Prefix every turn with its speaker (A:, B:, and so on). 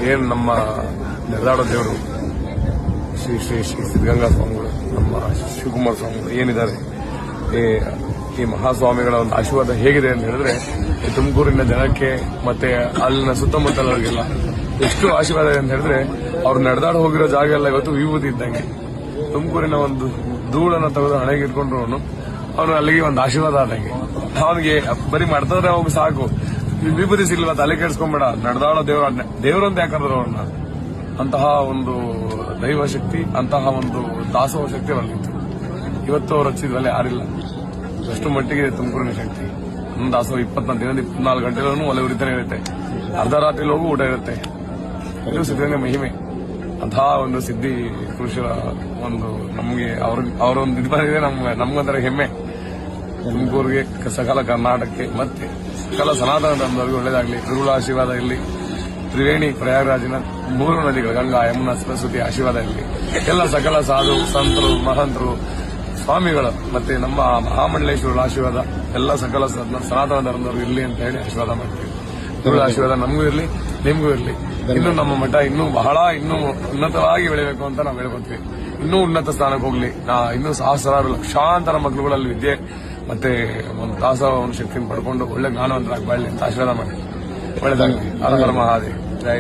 A: ಏನ್ ನಮ್ಮ ನೆರದಾಡೋ ದೇವರು ಶ್ರೀ ಶ್ರೀ ಶ್ರೀ ಸಿದ್ಧಗಂಗಾ ಸ್ವಾಮಿಗಳು, ನಮ್ಮ ಶಿವಕುಮಾರ ಸ್ವಾಮಿಗಳು ಏನಿದ್ದಾರೆ, ಈ ಮಹಾಸ್ವಾಮಿಗಳ ಒಂದು ಆಶೀರ್ವಾದ ಹೇಗಿದೆ ಅಂತ ಹೇಳಿದ್ರೆ ತುಮಕೂರಿನ ಜನಕ್ಕೆ ಮತ್ತೆ ಅಲ್ಲಿನ ಸುತ್ತಮುತ್ತಲವರಿಗೆಲ್ಲ ಎಷ್ಟು ಆಶೀರ್ವಾದ ಇದೆ ಅಂತ ಹೇಳಿದ್ರೆ ಅವ್ರು ನಡೆದಾಡ ಹೋಗಿರೋ ಜಾಗ ಎಲ್ಲ ಇವತ್ತು ವಿಭೂತಿ ಇದ್ದಂಗೆ. ತುಮಕೂರಿನ ಒಂದು ಧೂಳನ್ನು ತೆಗೆದು ಹಣೆಗೆ ಇಟ್ಕೊಂಡ್ರು ಅವನು ಅಲ್ಲಿಗೆ ಒಂದು ಆಶೀರ್ವಾದ ಆದಂಗೆ. ಅವನಿಗೆ ಬರೀ ಮಾಡ್ತಾರೆ ಹೋಗಿ ಸಾಕು, ವಿಭೂತಿ ಸಿಗ್ಲಿಲ್ಲ ತಲೆ ಕೆಡಿಸ್ಕೊಂಬೇಡ, ನಡೆದಾಡೋ ದೇವರಂತ ಯಾಕಂದ್ರೆ ಅವ್ರನ್ನ ಅಂತಹ ಒಂದು ದೈವ ಶಕ್ತಿ, ಅಂತಹ ಒಂದು ದಾಸೋಹ ಶಕ್ತಿ ಅವರಿಗಿತ್ತು. ಇವತ್ತು ಅವ್ರು ಹಚ್ಚಿದ್ವಲ್ಲ ಯಾರಿಲ್ಲ. ಅಷ್ಟು ಮಟ್ಟಿಗೆ ತುಮಕೂರಿನ ಶಕ್ತಿ. ಒಂದು ದಾಸೋಹ 24 ಗಂಟೆಗಳನ್ನು ಒಲೆ ಉರಿತಾನೆ ಇರುತ್ತೆ. ಅರ್ಧ ರಾತ್ರಿ ಹೋಗು ಊಟ ಇರುತ್ತೆ. ಇದು ಸಿದ್ಧಗಂಗಾ ಮಹಿಮೆ. ಅಂತಹ ಒಂದು ಸಿದ್ಧಿ ಪುರುಷರ ಒಂದು ನಮಗೆ ಅವರೊಂದು ಇದು ಬಂದಿದೆ. ನಮ್ಗೊಂಥರ ಹೆಮ್ಮೆ. ತುಮಕೂರಿಗೆ, ಸಕಲ ಕರ್ನಾಟಕಕ್ಕೆ ಮತ್ತೆ ಸಕಲ ಸನಾತನ ಧರ್ಮದವರಿಗೂ ಒಳ್ಳೇದಾಗಲಿ. ಗುರುಗಳ ಆಶೀರ್ವಾದ ಇರಲಿ. ತ್ರಿವೇಣಿ ಪ್ರಯಾಗರಾಜಿನ 3 ನದಿಗಳು ಗಂಗಾ, ಯಮುನಾ, ಸರಸ್ವತಿ ಆಶೀರ್ವಾದ ಇರಲಿ. ಎಲ್ಲ ಸಕಲ ಸಾಧು ಸಂತರು, ಮಹಂತರು, ಸ್ವಾಮಿಗಳು ಮತ್ತೆ ನಮ್ಮ ಮಹಾಮಂಡಲೇಶ್ವರ ಆಶೀರ್ವಾದ ಎಲ್ಲ ಸಕಲ ಸನಾತನ ಧರ್ಮದವರು ಇರಲಿ ಅಂತ ಹೇಳಿ ಆಶೀರ್ವಾದ ಮಾಡ್ತೀವಿ. ಗುರುಗಳ ಆಶೀರ್ವಾದ ನಮಗೂ ಇರಲಿ, ನಿಮಗೂ ಇರಲಿ. ಇನ್ನು ನಮ್ಮ ಮಠ ಇನ್ನೂ ಉನ್ನತವಾಗಿ ಬೆಳಿಬೇಕು ಅಂತ ನಾವು ಹೇಳ್ಕೊತೀವಿ. ಇನ್ನೂ ಉನ್ನತ ಸ್ಥಾನಕ್ಕೆ ಹೋಗ್ಲಿ. ಇನ್ನೂ ಸಹಸ್ರಾರು ಲಕ್ಷಾಂತರ ಮಕ್ಕಳುಗಳಲ್ಲಿ ವಿದ್ಯೆ ಮತ್ತೆ ಒಂದು ದಾಸೋಹ ಶಕ್ತಿಯನ್ನು ಪಡ್ಕೊಂಡು ಒಳ್ಳೆ ಜ್ಞಾನವಂತರಾಗಿ ಬಾಳಲಿ ಅಂತ ಆಶೀರ್ವಾದ ಮಾಡಿ ಒಳ್ಳೆದಾಗಲಿ. ಹರ ಹರ ಮಹಾದೇವ್. ಜೈ.